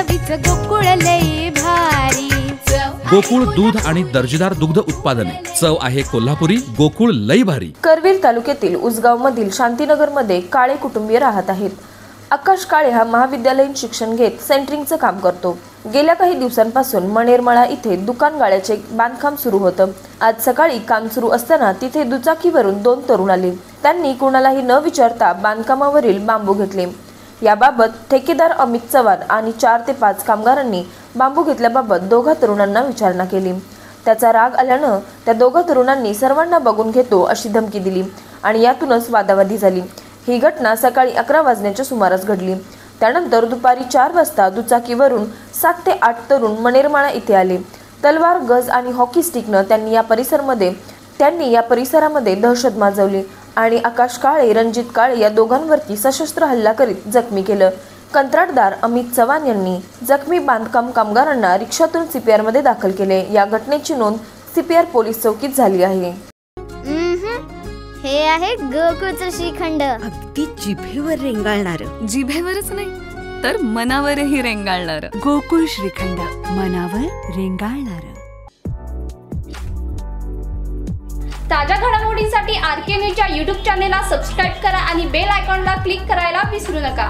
चवीच गोकुळ लई भारी। गोकुळ दूध आणि दर्जेदार दुग्ध उत्पादने, चव आहे कोल्हापुरी, गोकुळ लई भारी। करवीर तालुक्यातील उसगाव मधील शांतीनगर मध्ये काळे कुटुंबीय राहत आहेत। आकाश काळे हा महाविद्यालयीन शिक्षण घेत सेंटरिंगचं काम करतो। गेल्या काही दिवसांपासून मणेरमळा इथे दुकान गाळ्याचे बांधकाम सुरू होतं। आज सकाळी काम सुरू असताना तिथे दुचाकीवरून 2 तरुण आले। त्यांनी कोणालाही न विचारता बांधकामावरील बांबू घेतले। याबाबत ठेकेदार अमित चव्हाण आणि 4 ते 5 कामगारांनी बांबू घेतल्याबाबत दोघा तरुणांना विचारणा केली। त्याचा राग आल्यानं त्या दोघा तरुणांनी सर्वांना बघून घेतो अशी धमकी दिली आणि यातूनच वादावादी झाली। ही घटना सकाळी 11 वाजण्याच्या सुमारास घडली। त्यानंतर दुपारी 4 वाजता दुचाकीवरून 7 ते 8 तरुण मणेरमाळा इथे आले। तलवार, गज आणि हॉकी स्टिकनं त्यांनी या परिसरामध्ये दहशत माजवली आणि आकाश काळे, रणजित काळे या दोघांवरती सशस्त्र हल्ला करीत जखमी केलं। कंत्राटदार अमित चव्हाण यांनी जखमी बांधकाम कामगारांना रिक्षातून सीपीआर मध्ये दाखल केले। या घटनेची नोंद सीपीआर पोलीस चौकीत झाली आहे। हे आहे गोकुळचं श्रीखंड, अगदी जिभेवर रेंगाळणार। जिभेवरच नाही तर मनावरही रेंगाळणार। गोकुळ श्रीखंड, मनावर रेंगाळणार। ताज्या घडामोडींसाठी आरके न्यूजच्या YouTube चॅनेलला सबस्क्राईब करा आणि बेल आयकॉनला क्लिक करायला विसरू नका।